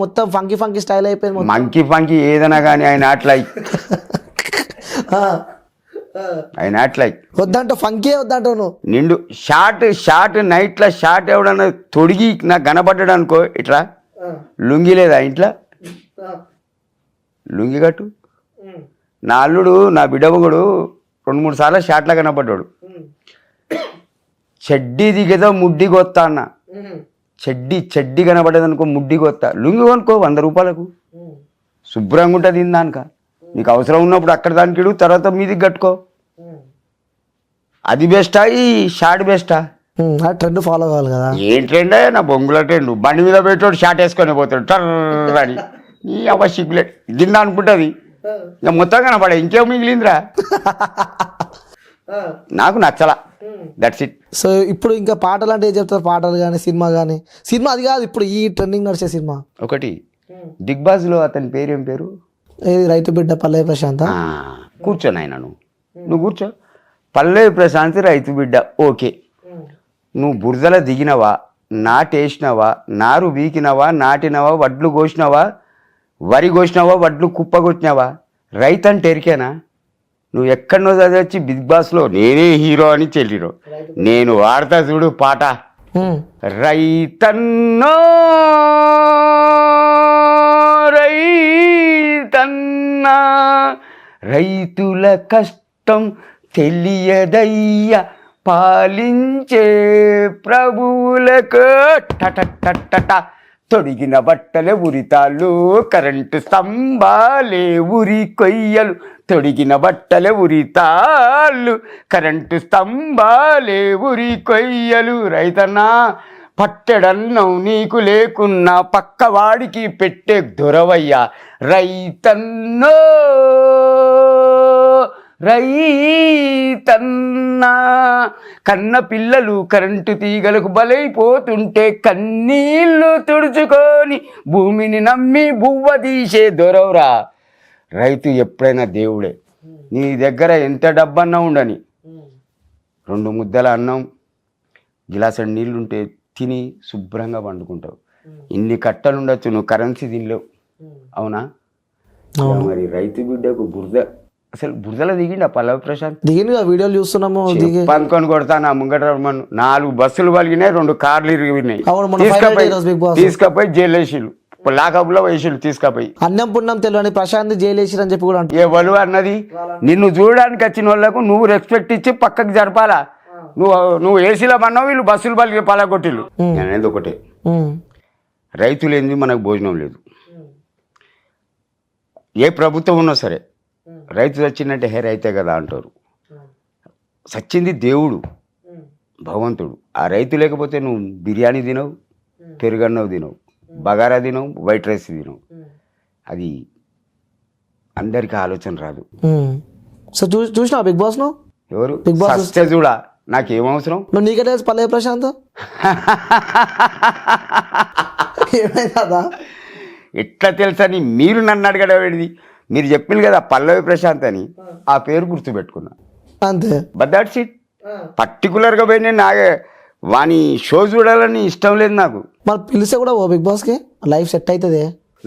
మొత్తం funky funky style అయిపోయింది మొత్తం. మంకీ ఫంకీ ఏదైనా కానీ I not like. I not like. వద్దంట ఫంకీ వద్దంటావు నువ్వు. నిండు షార్ట్ నైట్లో షార్ట్ ఎవడన్నా తొడిగి నాకు కనబడ్డాడు అనుకో ఇట్లా లుంగి లేదా ఇంట్లో లుంగి కట్టు. నా అల్లుడు నా బిడ్డమగుడు 2-3 సార్లు షార్ట్లా కనబడ్డాడు. చెడ్డీ దిగేదో ముడ్డి కొత్తా అన్న. చెడ్డీ కనబడ్డది అనుకో ముడ్డి కొత్తా. లుంగి కొనుక్కో 100 రూపాయలకు శుభ్రంగా ఉంటుంది దానిక. నీకు అవసరం ఉన్నప్పుడు అక్కడ దానికి ఇడు, తర్వాత మీదికి కట్టుకో. అది బెస్టా ఈ షార్ట్ బెస్టా? ట్రెండ్ ఫాలో కావాలి కదా. ఏం ట్రెండ్? నా బొంగుల ట్రెండ్. బండి మీద పెట్టాడు షార్ట్ వేసుకొని పోతాడు టర్ర అని. ఈ అవ్వ సిగ్గులేట్ దిందా అనుకుంటుంది. ఇక మొత్తం కనపడే ఇంకేం మిగిలిందిరా. నాకు నచ్చలా. That's it. సో ఇప్పుడు ఇంకా పాటలు అంటే ఏం చెప్తారు? పాటలు కానీ సినిమా కానీ. సినిమా అది కాదు, ఇప్పుడు ఈ ట్రెండింగ్ నడిచే సినిమా ఒకటి బిగ్ బాస్లో అతని పేరు ఏం పేరు? ఏది రైతు బిడ్డ పల్లవి ప్రశాంత్. కూర్చో నాయన, నువ్వు కూర్చో. పల్లవి ప్రశాంత్ రైతు బిడ్డ ఓకే. నువ్వు బురదలో దిగినవా, నాటేసినవా, నారు వీకినవా, నాటినవా, వడ్లు కోసినవా, వరి కోసినవా, వడ్లు కుప్పగొట్టినవా? రైతు అంటే ఎరికేనా? నువ్వు ఎక్కడనో చదివచ్చి బిగ్ బాస్లో నేనే హీరో అని చెల్లిరో. నేను వాడతా చూడు పాట. రైతన్నో రైతన్నా రైతుల కష్టం తెలియదయ్యా పాలించే ప్రభువులకు టట తొడిగిన బట్టలే ఉరితాళ్ళు కరెంటు స్తంభాలే ఉరి కొయ్యలు. తొడిగిన బట్టలే ఉరితాళ్ళు కరెంటు స్తంభాలే ఉరి కొయ్యలు. రైతన్నా పట్టెడన్నం నీకు లేకున్నా పక్కవాడికి పెట్టే దొరవయ్యా. రైతన్నో రైతన్నా కన్న పిల్లలు కరెంటు తీగలకు బలైపోతుంటే కన్నీళ్లు తుడుచుకొని భూమిని నమ్మి బువ్వ తీసే దొరవరా. రైతు ఎప్పుడైనా దేవుడే. నీ దగ్గర ఎంత డబ్బన్నా ఉండని, 2 ముద్దల అన్నం గిలాసడి నీళ్ళుంటే తిని శుభ్రంగా వండుకుంటావు. ఇన్ని కట్టలు ఉండొచ్చు, నువ్వు కరెన్సీ తినలేవు. అవునా? మరి రైతు బిడ్డకు అసలు బురదలో దిగిండి పల్లవి ప్రశాంత్. దిగింది వీడియోలు చూస్తున్నాము. పంకొని కొడతాను. ఆ ముంగట 4 బస్సులు పలిగినాయి, 2 కార్లు ఇరిగినాయి. తీసుకపోయి జైలు వేసిళ్ళు, లాకప్లో వేసిళ్ళు తీసుకపోయి. అన్నం పుణ్యం తెలియని ప్రశాంత్ జైలు వేసిరు అని చెప్పి కూడా ఏ వలు అన్నది. నిన్ను చూడడానికి వచ్చిన వాళ్ళకు నువ్వు రెస్పెక్ట్ ఇచ్చి పక్కకి జరపాలా. నువ్వు ఏసీలో పన్నావు, వీళ్ళు బస్సులు పలిగి పలగొట్టిళ్ళు. అనేది ఒకటే, రైతులు ఏంది మనకు భోజనం లేదు. ఏ ప్రభుత్వం ఉన్నా సరే రైతు చచ్చిందంటే హే రైతే కదా అంటారు. చచ్చింది దేవుడు, భగవంతుడు. ఆ రైతు లేకపోతే నువ్వు బిర్యానీ తినవు, పెరుగన్నవు తినవు, బగారా తినవు, వైట్ రైస్ తినవు. అది అందరికీ ఆలోచన రాదు. సో చూసినా బిగ్ బాస్ ను? ఎవరు బిగ్ బాస్ చూడా? నాకేమవసరం? నువ్వు నీకే తెలుసు పల్లవి ప్రశాంత్. ఏమైందా? ఎట్లా తెలుసని మీరు నన్ను అడగడమేది? మీరు చెప్పింది కదా పల్లవి ప్రశాంత్ అని, ఆ పేరు గుర్తుపెట్టుకున్నా అంతే. But that's it. పర్టికులర్గా పోయి నేను వాని షో చూడాలని ఇష్టం లేదు నాకు. మరి పిలిస్తే కూడా ఓ బిగ్ బాస్కి లైఫ్ సెట్ అవుతుంది.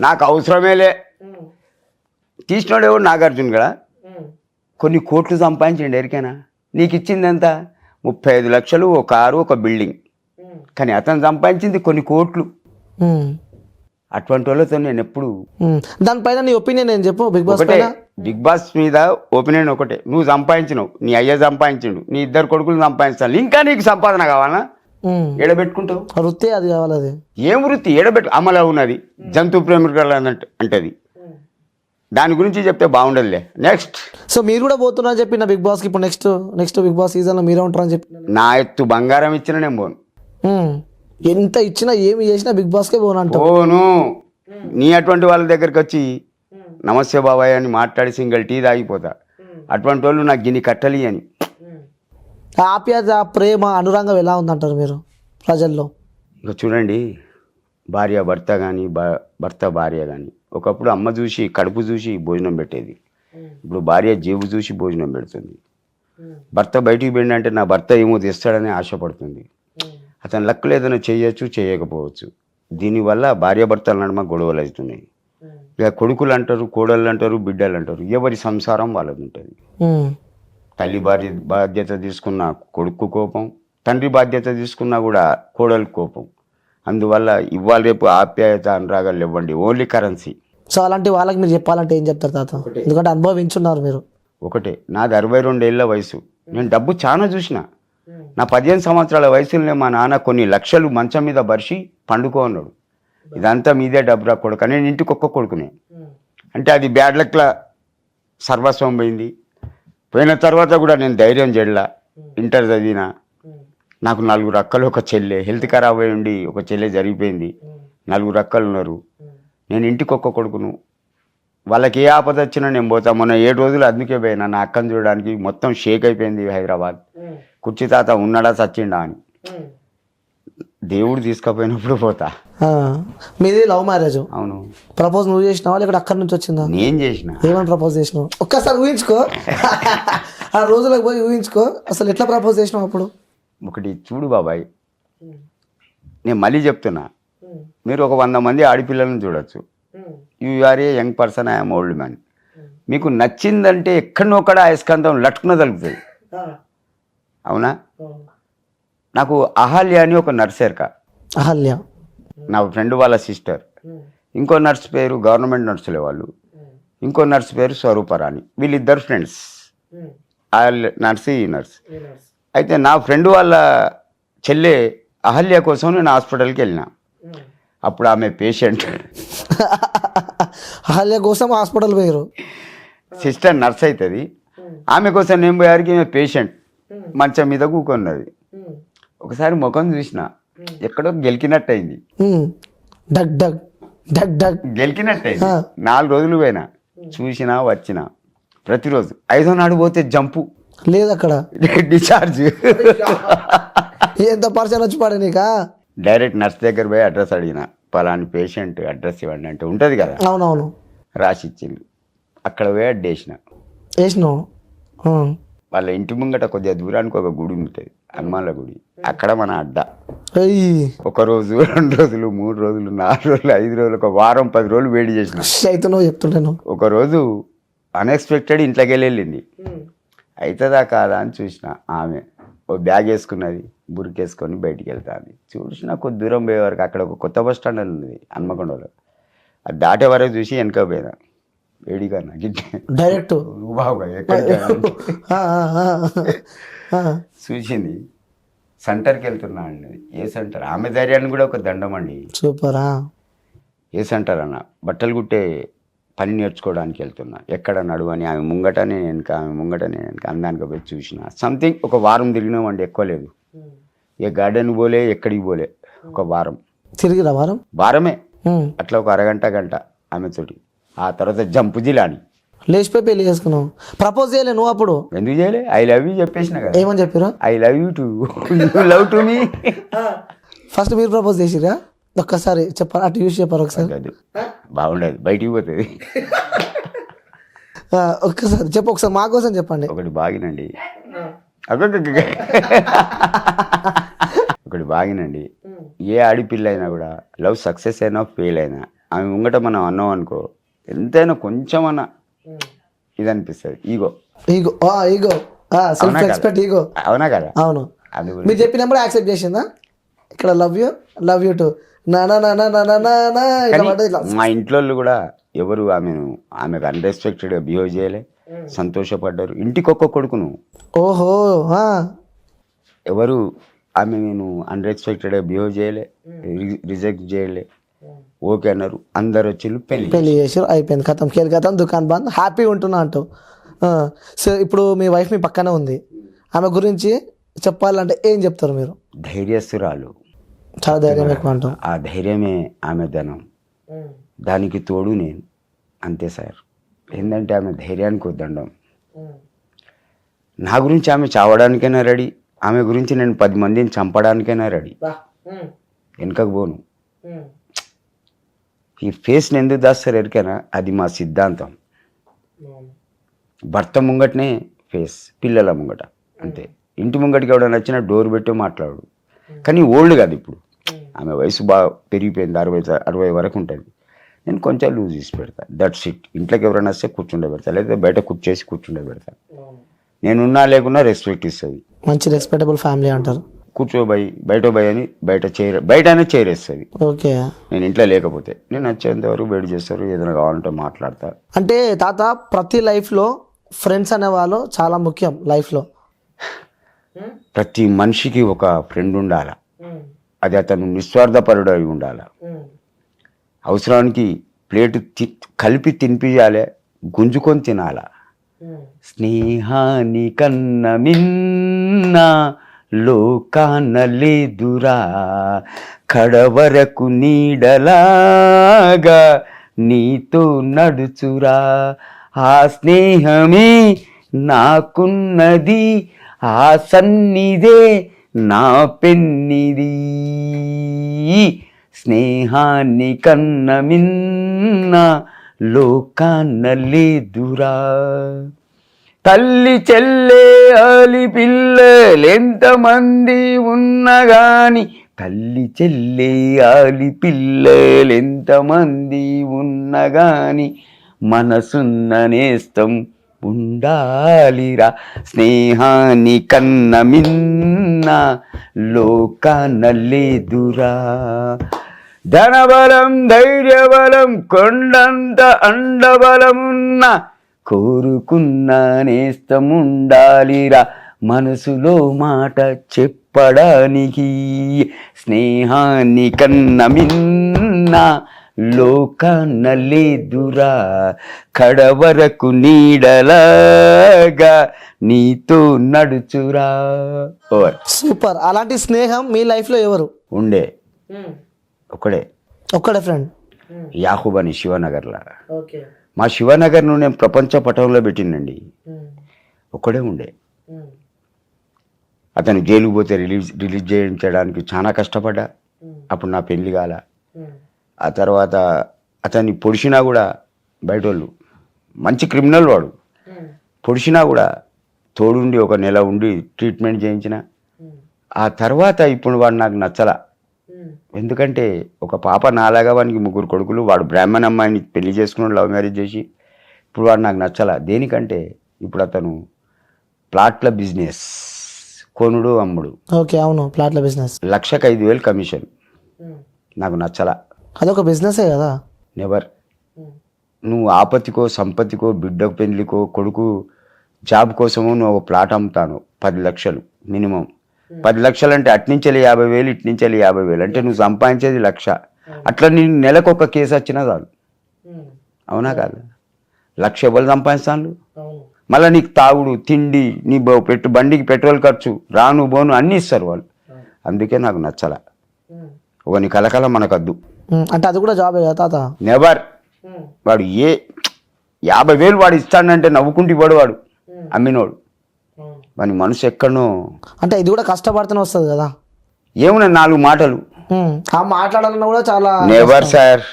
నాకు అవసరమేలే. తీసినోడు ఎవడు? నాగార్జున కదా. కొన్ని కోట్లు సంపాదించండి ఎరికేనా? నీకు ఇచ్చింది ఎంత? 35 లక్షలు, ఒక కారు, ఒక బిల్డింగ్. కానీ అతను సంపాదించింది కొన్ని కోట్లు. అటువంటి వాళ్ళతో నేను ఎప్పుడు. దానిపైన నీ ఒపీనియన్ ఏం చెప్పు? బిగ్ బాస్ బిగ్ బాస్ మీద ఒపీనియన్ ఒకటే, నువ్వు సంపాదించినవు, నీ అయ్య సంపాదించిండు, నీ 2 కొడుకులు సంపాదించాలి, ఇంకా నీకు సంపాదన కావాలా? ఎడబెట్టుకుంటావు. వృత్తి అది కావాలి. అది ఏం వృత్తి? ఎడబెట్టు. అమలు ఉన్నది జంతు ప్రేమికులు అంటది. దాని గురించి చెప్తే బాగుండదులే. నెక్స్ట్. సో మీరు కూడా పోతున్నా చెప్పి నా బిగ్ బాస్కి. ఇప్పుడు నెక్స్ట్ బిగ్ బాస్ సీజన్లో మీరే ఉంటారని చెప్పి. నా ఎత్తు బంగారం ఇచ్చిన నేను పోను. ఎంత ఇచ్చినా ఏమి చేసినా బిగ్ బాస్కే పోను. నీ అటువంటి వాళ్ళ దగ్గరికి వచ్చి నమస్తే బాబాయ్ అని మాట్లాడి సింగిల్ టీ తాగిపోతా. అటువంటి వాళ్ళు నాకు గిన్ని కట్టలి అని. ఆప్యాయత, ప్రేమ, అనురాగం ఎలా ఉందంటారు మీరు ప్రజల్లో? ఇంకా చూడండి, భార్య భర్త కానీ, భర్త భార్య కానీ, ఒకప్పుడు అమ్మ చూసి కడుపు చూసి భోజనం పెట్టేది. ఇప్పుడు భార్య జేబు చూసి భోజనం పెడుతుంది. భర్త బయటికి పోయిందంటే నా భర్త ఏమో తెస్తాడని ఆశపడుతుంది. అతని లక్కులు ఏదైనా చేయొచ్చు, చేయకపోవచ్చు. దీనివల్ల భార్యాభర్తల నడుమ గొడవలు అవుతున్నాయి. ఇక కొడుకులు అంటారు, కోడళ్ళు అంటారు, బిడ్డలు అంటారు. ఎవరి సంసారం వాళ్ళది ఉంటుంది. తల్లి బాధ్యత తీసుకున్న కొడుకు కోపం, తండ్రి బాధ్యత తీసుకున్నా కూడా కోడలు కోపం. అందువల్ల ఇవాళ రేపు ఆప్యాయత అనురాగాలు ఇవ్వండి, ఓన్లీ కరెన్సీ. సో అలాంటి వాళ్ళకి మీరు చెప్పాలంటే ఏం చెప్తారు తాత? ఎందుకంటే అనుభవించున్నారు మీరు. ఒకటే, నాది 62 ఏళ్ళ వయసు. నేను డబ్బు చాలా చూసిన. నా 15 సంవత్సరాల వయసులోనే మా నాన్న కొన్ని లక్షలు మంచం మీద బరిసి పండుకో అన్నాడు. ఇదంతా మీదే డబ్బురా కొడుకు. నేను ఇంటికి ఒక్క కొడుకునే. అంటే అది బ్యాడ్ లక్లా సర్వస్వం పోయింది. పోయిన తర్వాత కూడా నేను ధైర్యం చెడలా. ఇంటర్ చదివిన. నాకు 4 అక్కలు, ఒక చెల్లె. హెల్త్ ఖరాబ్ అయి ఉండి ఒక చెల్లె జరిగిపోయింది. 4 అక్కలు ఉన్నారు. నేను ఇంటికి ఒక్క కొడుకును. వాళ్ళకి ఏ ఆపద వచ్చినా నేను పోతా. మొన్న 7 రోజులు అందుకే పోయినా నా అక్కను చూడడానికి. మొత్తం షేక్ అయిపోయింది హైదరాబాద్. కుర్చీ తాత ఉన్నాడా చచ్చిండా అని. దేవుడు తీసుకుపోయినప్పుడు పోతా. మీది లవ్ మ్యారేజ్? అవును. ప్రపోజ్ నువ్వు చేసినావా లేకపోతే అక్కడి నుంచి వచ్చిందా? నేను చేసిన. ఏమని ప్రపోజ్ చేసినావు? ఒక్కసారి ఊహించుకో. ఆ రోజులకు పోయి ఊహించుకో అసలు ఎట్లా ప్రపోజ్ చేసినావు అప్పుడు. ఒకటి చూడు బాబాయ్, నేను మళ్ళీ చెప్తున్నా, మీరు ఒక 100 మంది ఆడపిల్లలను చూడొచ్చు. You are a young person, I'm old man. మీకు నచ్చిందంటే ఎక్కడనొక్కడ అయస్కాంతం లట్టుకున తలుపుతుంది. అవునా? నాకు అహల్య అని ఒక నర్సేర్క, అహల్య నా ఫ్రెండ్ వాళ్ళ సిస్టర్. ఇంకో నర్స్ పేరు, గవర్నమెంట్ నర్సులే వాళ్ళు. ఇంకో నర్స్ పేరు స్వరూపరాణి. వీళ్ళిద్దరు ఫ్రెండ్స్. ఆ నర్స్, ఈ నర్స్. అయితే నా ఫ్రెండ్ వాళ్ళ చెల్లె అహల్య కోసం నేను హాస్పిటల్కి వెళ్ళిన. అప్పుడు ఆమె పేషెంట్. అహల్య కోసం హాస్పిటల్ పోయారు. సిస్టర్ నర్స్ అవుతుంది. ఆమె కోసం నేను పోయారికి ఈమె పేషెంట్ మంచం మీద కూకున్నది. ఒకసారి ముఖం చూసిన, ఎక్కడో గెలికినట్టు అయింది. డగ్ డగ్ డగ్ డగ్ గెలికినట్టు అయింది. 4 రోజులు పోయినా, చూసినా వచ్చిన. ప్రతిరోజు 5వ నాడు పోతే జంపు లేదు అక్కడ, డిశ్చార్జ్. ఎంత పర్సన్ వచ్చి పడే నీకా? డైరెక్ట్ నర్స్ దగ్గర పోయి అడ్రస్ అడిగిన, పలాని పేషెంట్ అడ్రస్ ఇవ్వండి అంటే ఉంటుంది కదా. అవునవును. రాసి ఇచ్చింది. అక్కడ పోయి అడ్డేసిన. వేసినావు. వాళ్ళ ఇంటి ముంగట కొద్దిగా దూరానికి ఒక గుడి ఉంటుంది, హనుమాన్ల గుడి. అక్కడ మన అడ్డ. 1 రోజు, 2 రోజులు, 3 రోజులు, 4 రోజులు, 5 రోజులు, ఒక వారం, 10 రోజులు వేడి చేసిన. అవుతున్నావు చెప్తుంటాను. ఒక రోజు అన్ఎక్స్పెక్టెడ్ ఇంట్లోకి వెళ్ళింది. అవుతుందా కాదా అని చూసిన. ఆమె ఓ బ్యాగ్ వేసుకున్నది, బురికేసుకొని బయటికి వెళ్తాను. చూసిన కొద్ది దూరం పోయే వరకు అక్కడ ఒక కొత్త బస్ స్టాండ్ ఉంది హన్మకొండలో. అది దాటే వరకు చూసి వెనక పోయినా. వేడిగా నాకు డైరెక్ట్ బాగా ఎక్కడికి చూసింది. సెంటర్కి వెళ్తున్నా అండి. ఏ సెంటర్? ఆమె ధైర్యాన్ని కూడా ఒక దండం అండి. సూపరా. ఏ సెంటర్ అన్న? బట్టలు కుట్టే పని నేర్చుకోవడానికి వెళ్తున్నా. ఎక్కడ నడువని, ఆమె ముంగటనే వెనక, ఆమె ముంగటనే వెనక. అందానికి పోయి చూసిన. సంథింగ్ ఒక వారం తిరిగినామండి, ఎక్కువ లేదు. ఏ గార్డెన్ పోలే, ఎక్కడికి పోలే. ఒక వారం తిరిగిరా? వారమే. అట్లా ఒక అరగంట, గంట ఆమెతోటి. ఆ తర్వాత జంపు జిలాని లేచిపోయి పెళ్లి చేసుకున్నావు. ప్రపోజ్ చేయలే నువ్వు అప్పుడు? ఎందుకు చేయలే? ఐ లవ్ యూ చెప్పేసిన కదా. ఏమని చెప్పారు? I love you to, you love to me. First మీరు ప్రపోజ్ చేసిరా? ఒక్కసారి చెప్పారు, అటు చూసి చెప్పారు ఒకసారి. అది బాగుండదు, బయటికి పోతుంది. ఒక్కసారి చెప్పు, ఒకసారి మా కోసం చెప్పండి. ఒకటి బాగినండి, ఒకటి బాగినండి. ఏ ఆడిపిల్ల అయినా కూడా లవ్ సక్సెస్ అయినా ఫెయిల్ అయినా ఆమె ముంగట మనం అన్నాం అనుకో, ఎంతైనా కొంచెం అన్నా ఇది అనిపిస్తుంది. Ego ego ego self respect, ego. అవునా కదా? అవును. మీరు చెప్పినప్పుడు యాక్సెప్ట్ చేసిందా? ఇక్కడ లవ్ యూ టు మా ఇంట్లో కూడా ఎవరు ఆమెకు అన్రెస్పెక్టెడ్గా బిహేవ్ చేయలే, సంతోషపడ్డారు. ఇంటికి ఒక్క కొడుకును. ఓహో. ఎవరు ఆమె నేను అన్రెస్పెక్టెడ్గా బిహేవ్ చేయలే, రిజెక్ట్ చేయలే, ఓకే అన్నారు. అందరు వచ్చి పెళ్లి చేసారు, అయిపోయింది, కథం కేల్ కథం, దుకాన్ బంద్, హ్యాపీగా ఉంటున్నా అంటూ. సో ఇప్పుడు మీ వైఫ్ మీ పక్కనే ఉంది, ఆమె గురించి చెప్పాలంటే ఏం చెప్తారు మీరు? ధైర్యస్తురాలు, చాలా ధైర్యం ఎక్కువ అంటాం. ఆ ధైర్యమే ఆమె ధనం, దానికి తోడు నేను. అంతే సార్. ఏంటంటే ఆమె ధైర్యానికి వద్దండం. నా గురించి ఆమె చావడానికైనా రెడీ, ఆమె గురించి నేను 10 మందిని చంపడానికైనా రెడీ. వెనుకకు పోను. ఈ ఫేస్ని ఎందుకు దాస్తారు ఎరికైనా? అది మా సిద్ధాంతం. భర్త ముంగటనే ఫేస్, పిల్లల ముంగట అంతే. ఇంటి ముంగటికి ఎవడైనా వచ్చినా డోర్ పెట్టి మాట్లాడు. కానీ ఓల్డ్ కాదు ఇప్పుడు, ఆమె వయసు బాగా పెరిగిపోయింది, 60 వరకు ఉంటుంది. నేను కొంచెం లూజ్ చేసి పెడతా, దట్స్ ఇట్. ఇంట్లోకి ఎవరైనా వస్తే కూర్చుండే పెడతా, లేదా బయట కూర్చేసి కూర్చుండే పెడతా. నేనున్నా లేకున్నా రెస్పెక్ట్ ఇస్తుంది. మంచి రెస్పెక్టబుల్ ఫ్యామిలీ అంటారు. కూర్చోబోయి బయట పోయి అని బయటనే చేరేస్తుంది. ఓకే. నేను ఇంట్లో లేకపోతే నేను వచ్చేంత వరకు వెయిట్ చేస్తారు, ఏదైనా కావాలంటే మాట్లాడతా. అంటే తాత ప్రతి లైఫ్లో ఫ్రెండ్స్ అనేవాళ్ళు చాలా ముఖ్యం లైఫ్లో. ప్రతి మనిషికి ఒక ఫ్రెండ్ ఉండాలి. అది అతను నిస్వార్థపరుడు అయి ఉండాలి. అవసరానికి ప్లేటు కలిపి తినిపించాలి, గుంజుకొని తినాల. స్నేహాని కన్న మిన్న లోకాన లేదురా, కడవరకు నీడలాగా నీతో నడుచురా. ఆ స్నేహమే నాకున్నది, ఆ సన్నిధే నా పెన్నిది. స్నేహాన్ని కన్న మిన్న లోకాన లేదురా. తల్లి చెల్లె ఆలి పిల్లలెంతమంది ఉన్నగాని, తల్లి చెల్లె ఆలి పిల్లలెంతమంది ఉన్నగాని, మనసున్న నేస్తం ఉండాలిరా. స్నేహాన్ని కన్న మిన్న లోకాన లేదురా. ధనబలం ధైర్యబలం కొండంత అండబలమున్న, కోరుకున్న నేస్తముండాలిరా. మనసులో మాట చెప్పడానికి. స్నేహాన్ని కన్న మిన్న లోకాన లేదురా, కడవరకు నీడలాగా నీతో నడుచురా. ఓవర్. సూపర్. అలాంటి స్నేహం మీ లైఫ్లో ఎవరు ఉండే? ఒక్కడే ఫ్రెండ్, యాహూబ్ అని శివనగర్లా. ఓకే. మా శివనగర్ను నేను ప్రపంచ పటంలో పెట్టినండి. ఒక్కడే ఉండే. అతను జైలుకు పోతే రిలీజ్ చేయించడానికి చాలా కష్టపడ్డా. అప్పుడు నా పెళ్లి కాల. ఆ తర్వాత అతన్ని పొడిచినా కూడా బయట వాళ్ళు, మంచి క్రిమినల్ వాడు, పొడిచినా కూడా తోడుండి 1 నెల ఉండి ట్రీట్మెంట్ చేయించిన. ఆ తర్వాత ఇప్పుడు వాడు నాకు నచ్చల. ఎందుకంటే ఒక పాప నాలాగా, వానికి 3 కొడుకులు, వాడు బ్రాహ్మణ అమ్మాయిని పెళ్లి చేసుకున్నాడు, లవ్ మ్యారేజ్ చేసి. ఇప్పుడు వాడు నాకు నచ్చల. దేనికంటే ఇప్పుడు అతను ప్లాట్ల బిజినెస్, కొనుడు అమ్ముడు. ఓకే, అవును, ప్లాట్ల బిజినెస్. 1,05,000 కమిషన్. నాకు నచ్చల. అదొక బిజినెసే కదా. నెవర్. నువ్వు ఆపత్తికో సంపత్తికో బిడ్డకు పెళ్లికో కొడుకు జాబ్ కోసము నువ్వు ఒక ప్లాట్ అమ్ముతాను 10 లక్షలు మినిమం. 10 లక్షలు అంటే అట్నుంచెలి 50,000, ఇట్నుంచెలి 50,000 అంటే నువ్వు సంపాదించేది 1,00,000. అట్లా నేను నెలకు ఒక కేసు వచ్చినా చాలు. అవునా కాదు? 1,00,000 ఎవరు సంపాదిస్తాను? మళ్ళీ నీకు తాగుడు తిండి, నీ బండికి పెట్రోల్ ఖర్చు, రాను బోను అన్నీ ఇస్తారు వాళ్ళు. అందుకే నాకు నచ్చల. ఒకని కలకల మనకద్దు. అంటే అది కూడా జాబే కదా తాత. నెవర్. వాడు 50,000 వాడు ఇస్తాడంటే నవ్వుకుంటూ ఇవ్వడు వాడు, అమ్మినోడు. వాని మనసు ఎక్కడనో. అంటే ఇది కూడా కష్టపడితేనే వస్తుంది కదా. ఏమున్నా 4 మాటలు మాట్లాడాలన్నా కూడా చాలా. నెవర్ సార్,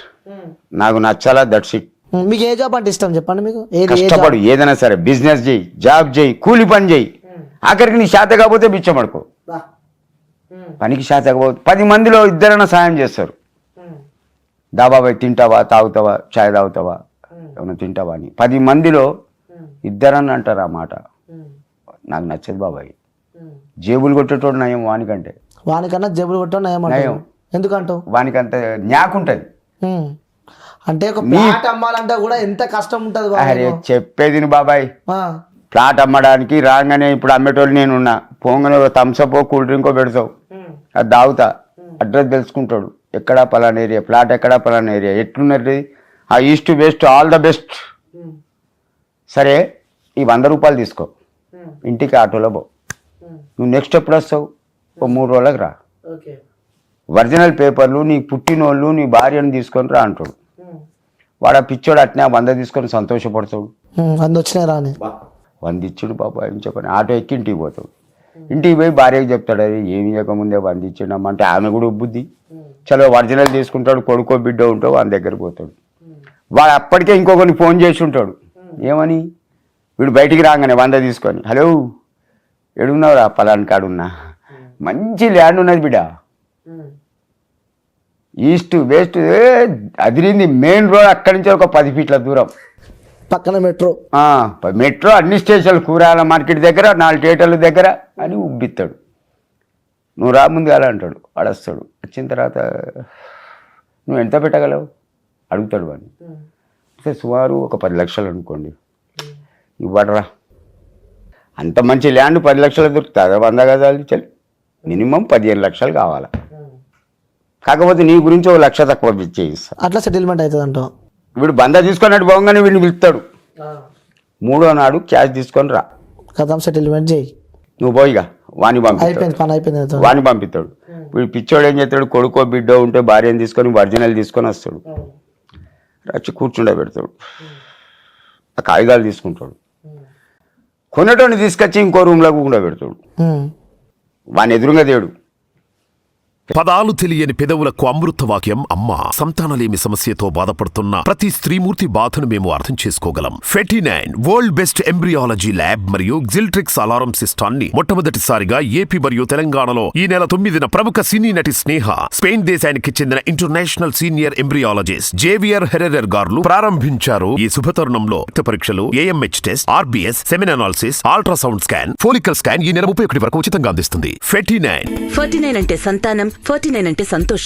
నాకు నచ్చాలా, దట్స్ ఇట్. మీకు ఏ జాబ్ అంటే ఇష్టం చెప్పండి. మీకు కష్టపడు, ఏదైనా సరే బిజినెస్ చేయి, జాబ్ చేయి, కూలి పని చేయి. ఆఖరికి నీ శాత కాకపోతే బిచ్చమడుకో. పనికి శాత కాకపోతే 10 మందిలో 2 సాయం చేస్తారు. దాబాబాయ్ తింటావా, తాగుతావా, చాయ్ తాగుతావా, ఏమైనా తింటావా అని 10 మందిలో 2 అంటారు ఆ మాట. నాకు నచ్చదు బాబాయ్. జేబులు కొట్టేటోడు నయం వానికంటే. వానికన్నా జేబులు కొట్టడం నయం. ఎందుకంటావు? వానికంత న్యాకుంటది. అంటే ఒక ప్లాట్ అమ్మాలంటే కూడా ఎంత కష్టం ఉంటుంది. అరే చెప్పేది బాబాయ్, ప్లాట్ అమ్మడానికి రాగానే ఇప్పుడు అమ్మేటోళ్ళు నేనున్నా, పోగానే థమ్స్అప్ కూల్ డ్రింకో పెడతావు, అది తాగుతా, అడ్రస్ తెలుసుకుంటాడు, ఎక్కడా పలానా ఏరియా, ప్లాట్ ఎక్కడా పలానా ఏరియా, ఎట్లున్నది, ఆ east west all the best. సరే ఈ 100 రూపాయలు తీసుకో, ఇంటికి ఆటోలో పో, నువ్వు నెక్స్ట్ ఎప్పుడు వస్తావు? ఓ 3 రోజులకు రా, ఒరిజినల్ పేపర్లు, నీ పుట్టినోళ్ళు, నీ భార్యను తీసుకొని రా అంటాడు. వాడు ఆ పిచ్చోడు అట్నే 100 తీసుకొని సంతోషపడతాడు. 100 వచ్చినాయి రాని 100 ఇచ్చాడు బాబా ఏం చెప్పని, ఆటో ఎక్కి ఇంటికి పోతాడు. ఇంటికి పోయి భార్యకి చెప్తాడు, అది ఏమి చేయకముందే 100 ఇచ్చిండమ్మ అంటే ఆమె కూడా ఉబ్బుద్ది. చలో ఒరిజినల్ తీసుకుంటాడు, కొడుకో బిడ్డ ఉంటావు, వాని దగ్గరికి పోతాడు. వాడు అప్పటికే ఇంకొకరిని ఫోన్ చేసి ఉంటాడు, ఏమని, వీడు బయటికి రాగానే 100 తీసుకొని, హలో ఎడున్నావురా, పలాని కాడున్నా, మంచి ల్యాండ్ ఉన్నది బిడ్డ, ఈస్ట్ వెస్ట్ అదిరింది. మెయిన్ రోడ్ అక్కడి నుంచి ఒక 10 ఫీట్ల దూరం. పక్కన మెట్రో. మెట్రో అన్ని స్టేషన్లు, కూరగాయల మార్కెట్ దగ్గర, 4 థియేటర్ల దగ్గర అని ఉబ్బిస్తాడు. నువ్వు రా ముందు అలా అంటాడు, ఆడస్తాడు. వచ్చిన తర్వాత నువ్వు ఎంత పెట్టగలవు అడుగుతాడు వాడిని. అంటే సుమారు ఒక 10 లక్షలు అనుకోండి, ఇవ్వడరా. అంత మంచి ల్యాండ్ 10 లక్షలు దొరుకుతుంది. 100 గజాలు చలి మినిమం 15 లక్షలు కావాలి. కాకపోతే నీ గురించి 1 లక్ష తక్కువ చేయిస్తా. అట్లా సెటిల్మెంట్ అవుతుంది అంటావు. వీడు బందా తీసుకున్నట్టు పోగానే వీడిని పిలుస్తాడు. 3వ నాడు క్యాష్ తీసుకొని రా, కథం సెటిల్మెంట్ చేయి, నువ్వు పోయిగా వాణి అయిపోయింది పని అయిపోయింది. వాణి పంపిస్తాడు. వీడు పిచ్చోడు ఏం చేస్తాడు, కొడుకో బిడ్డో ఉంటే భార్యను తీసుకొని ఒరిజినల్ తీసుకొని వస్తాడు. వచ్చి కూర్చుండే పెడతాడు, ఆ కాగితాలు తీసుకుంటాడు. కొనేటోని తీసుకొచ్చి ఇంకో రూమ్లో కూడా పెడతాడు. వాని ఎదురుగా దేడు. పదాలు తెలియని పెదవులకు అమృతవాక్యం అమ్మ. సంతానలేమి సమస్యతో బాధపడుతున్న ప్రతి స్త్రీమూర్తి బాధను మేము అర్థం చేసుకోగలం. 49 వరల్డ్ బెస్ట్ ఎంబ్రియాలజీ ల్యాబ్ మరియు జిల్ట్రిక్స్ అలారం సిస్టాన్ని మొట్టమొదటిసారిగా ఏపీ మరియు తెలంగాణలో ఈ నెల 9న ప్రముఖ సినీ నటి స్నేహ, స్పెయిన్ దేశానికి చెందిన international senior embryologist Javier Herrera గారు ప్రారంభించారు. ఈ శుభతరుణంలో రక్త పరీక్షలు, AMH test, RBS, semen analysis, ultrasound scan, follicle scan ఈ నెల 31 వరకు ఉచితంగా అందిస్తుంది. 49 49 అంటే సంతానం, 49 అంటే సంతోషం.